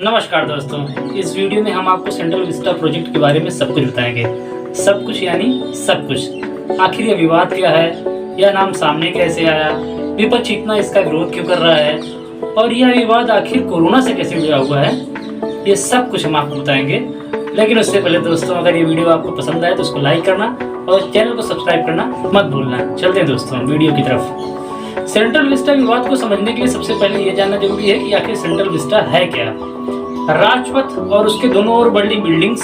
नमस्कार दोस्तों, इस वीडियो में हम आपको सेंट्रल विस्टा प्रोजेक्ट के बारे में सब कुछ बताएंगे। सब कुछ यानी सब कुछ। आखिर यह विवाद क्या है, यह नाम सामने कैसे आया, विपक्ष इतना इसका विरोध क्यों कर रहा है और यह विवाद आखिर कोरोना से कैसे जुड़ा हुआ है, ये सब कुछ हम आपको बताएंगे। लेकिन उससे पहले दोस्तों, अगर ये वीडियो आपको पसंद आए तो उसको लाइक करना और चैनल को सब्सक्राइब करना मत भूलना। चलते हैं दोस्तों वीडियो की तरफ। सेंट्रल विस्टा विवाद को समझने के लिए सबसे पहले ये जानना जरूरी है कि आखिर सेंट्रल विस्टा है क्या। राजपथ और उसके दोनों ओर बड़ी बिल्डिंग्स,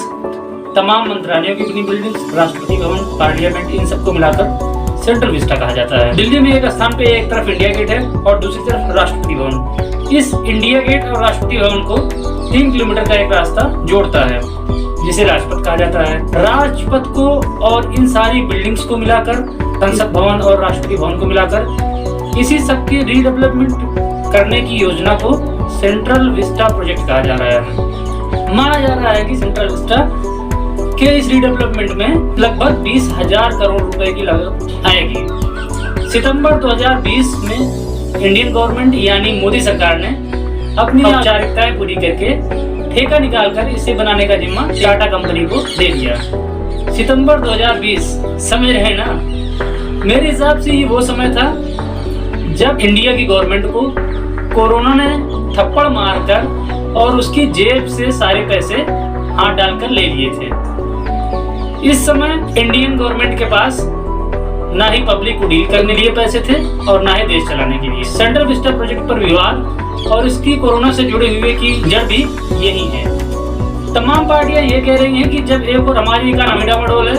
तमाम मंत्रालयों की बनी बिल्डिंग्स, राष्ट्रपति भवन, पार्लियामेंट, इन सबको मिलाकर सेंट्रल विस्टा कहा जाता है। दिल्ली में एक स्थान पे एक तरफ इंडिया गेट है और दूसरी तरफ राष्ट्रपति भवन। इस इंडिया गेट और राष्ट्रपति भवन को 3 किलोमीटर का एक रास्ता जोड़ता है जिसे राजपथ कहा जाता है। राजपथ को और इन सारी बिल्डिंग्स को मिलाकर, संसद भवन और राष्ट्रपति भवन को मिलाकर इसी सब की रीडेवलपमेंट करने की योजना को सेंट्रल विस्टा प्रोजेक्ट कहा जा रहा है। माना जा रहा है कि सेंट्रल विस्टा के इस रीडेवलपमेंट में लगभग 20,000 करोड़ रुपए की लागत आएगी। सितंबर 2020 में इंडियन गवर्नमेंट यानी मोदी सरकार ने अपनी औपचारिकताएं पूरी करके ठेका निकालकर इसे बनाने का जिम्मा टाटा कंपनी को दे दिया। सितंबर 2020 समझ रहे ना? मेरे हिसाब से ये वो समय था जब इंडिया की गवर्नमेंट को कोरोना ने थप्पड़ मारकर और उसकी जेब से सारे पैसे हाथ डालकर ले लिए थे। इस समय इंडियन गवर्नमेंट के पास ना ही पब्लिक को डील करने के लिए पैसे थे और ना ही देश चलाने के लिए। सेंट्रल विस्टा प्रोजेक्ट पर विवाद और इसकी कोरोना से जुड़े हुए की जड़ भी यही है। तमाम पार्टियां ये कह रही हैं कि जब एक और हमारी इकोनॉमी डामाडोल है,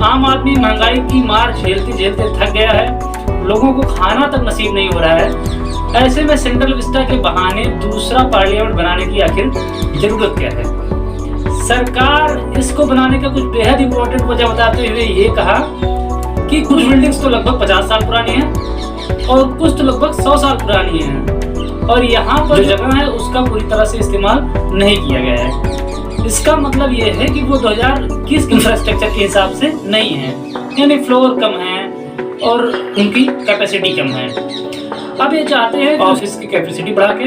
आम आदमी महंगाई की मार झेलते झेलते थक गया है, लोगों को खाना तक नसीब नहीं हो रहा है, ऐसे में सेंट्रल विस्टा के बहाने दूसरा पार्लियामेंट बनाने की आखिर जरूरत क्या है। सरकार इसको बनाने का कुछ बेहद इंपॉर्टेंट वजह बताते हुए ये कहा कि कुछ बिल्डिंग्स तो लगभग 50 साल पुरानी है और कुछ तो लगभग 100 साल पुरानी है और यहाँ पर जो जगह है उसका पूरी तरह से इस्तेमाल नहीं किया गया है। इसका मतलब ये है कि वो 2021 इंफ्रास्ट्रक्चर के हिसाब से नहीं है, यानी फ्लोर कम है और उनकी कैपेसिटी कम है। अब ये चाहते हैं ऑफिस की कैपेसिटी बढ़ा के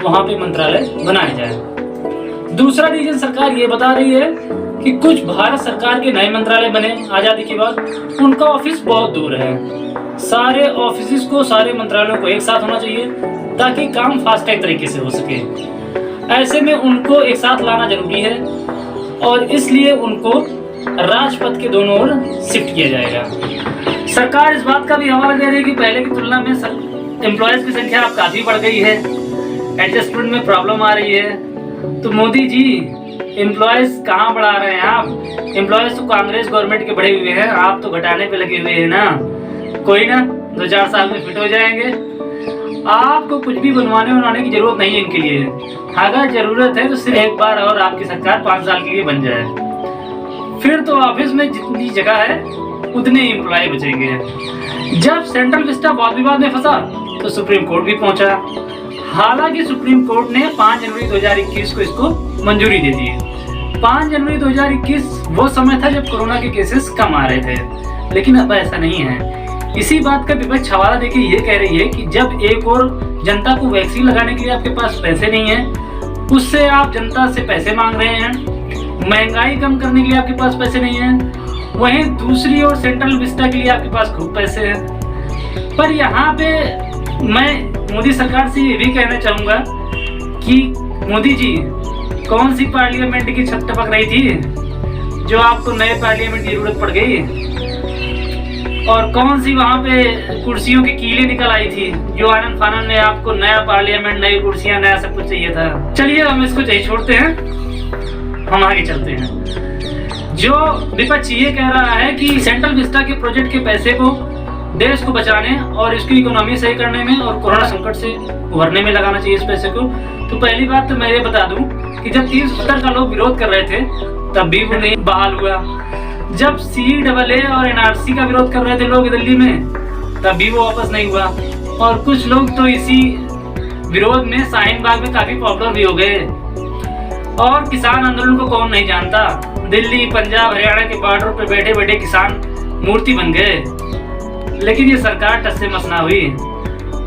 वहां पे मंत्रालय बनाए जाए। दूसरा रीजन सरकार ये बता रही है कि कुछ भारत सरकार के नए मंत्रालय बने आजादी के बाद, उनका ऑफिस बहुत दूर है। सारे ऑफिस को, सारे मंत्रालयों को एक साथ होना चाहिए ताकि काम फास्ट ट्रैक तरीके से हो सके। ऐसे में उनको एक साथ लाना जरूरी है और इसलिए उनको राजपथ के दोनों ओर शिफ्ट किया जाएगा। सरकार इस बात का भी हवाला दे रही है कि पहले की तुलना में एम्प्लॉयज की संख्या अब काफी बढ़ गई है, एडजस्टमेंट में प्रॉब्लम आ रही है। तो मोदी जी, एम्प्लॉयज कहाँ बढ़ा रहे हैं आप? एम्प्लॉयज तो कांग्रेस गवर्नमेंट के बढ़े हुए हैं, आप तो घटाने पे लगे हुए हैं ना। कोई ना, 2-4 साल में फिट हो जाएंगे। आपको कुछ भी बनवाने की जरूरत नहीं है इनके लिए। अगर जरूरत है तो सिर्फ एक बार और आपकी सरकार 5 साल के लिए बन जाए, फिर तो ऑफिस में जितनी जगह है उतने एम्प्लॉय बचेंगे। जब सेंट्रल विस्टा वाद विवाद में फंसा तो सुप्रीम कोर्ट भी पहुंचा। हालांकि सुप्रीम कोर्ट ने 5 जनवरी 2021 को इसको मंजूरी दे दी। 5 जनवरी 2021 वो समय था जब कोरोना के केसेस कम आ रहे थे, लेकिन अब ऐसा नहीं है। इसी बात का विपक्ष हवाला देके ये कह रही है कि जब एक और जनता को वैक्सीन लगाने के लिए आपके पास पैसे नहीं है, उससे आप जनता से पैसे मांग रहे हैं, महंगाई कम करने के लिए आपके पास पैसे नहीं है, वहीं दूसरी ओर सेंट्रल विस्टा के लिए आपके पास खूब पैसे हैं। पर यहाँ पे मैं मोदी सरकार से ये भी कहना चाहूँगा कि मोदी जी, कौन सी पार्लियामेंट की छत टपक रही थी जो आपको नए पार्लियामेंट की जरूरत पड़ गई, और कौन सी वहाँ पे कुर्सियों की कीलें निकल आई थी जो आनंद फानन में आपको नया पार्लियामेंट, नई कुर्सियाँ, नया सब कुछ चाहिए था। चलिए हम इसको यही छोड़ते हैं, हम आगे चलते हैं। जो विपक्ष ये कह रहा है कि सेंट्रल विस्टा के प्रोजेक्ट के पैसे को देश को बचाने और इसकी इकोनॉमी सही करने में और कोरोना संकट से उभरने में लगाना चाहिए इस पैसे को, तो पहली बात तो मैं ये बता दूं कि जब 370 का लोग विरोध कर रहे थे तब भी वो नहीं बहाल हुआ। जब CAA और NRC का विरोध कर रहे थे लोग दिल्ली में, तब भी वो वापस नहीं हुआ। और कुछ लोग तो इसी विरोध में शाहीन बाग में काफी पॉपुलर भी हो गए। और किसान आंदोलन को कौन नहीं जानता, दिल्ली, पंजाब, हरियाणा के बॉर्डर पे बैठे बैठे किसान मूर्ति बन गए। लेकिन ये सरकार टस से मस ना हुई।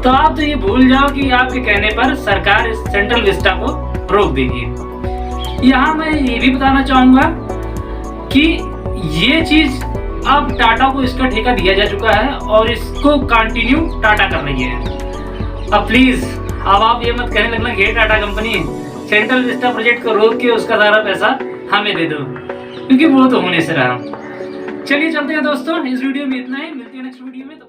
तो आप तो ये भूल जाओ कि आपके कहने पर सरकार इस सेंट्रल विस्टा को रोक देगी। यहाँ मैं ये भी बताना चाहूँगा कि ये चीज़ अब टाटा को इसका ठेका दिया जा चुका है और इसको कंटिन्यू टाटा कर रही है। अब प्लीज़ अब आप ये मत कहने लगना कि Tata company central Vista project को रोक के उसका सारा पैसा हमें दे दो, क्योंकि वो तो होने से रहा। चलिए चलते हैं दोस्तों, इस वीडियो में इतना ही, मिलते हैं नेक्स्ट वीडियो में। तो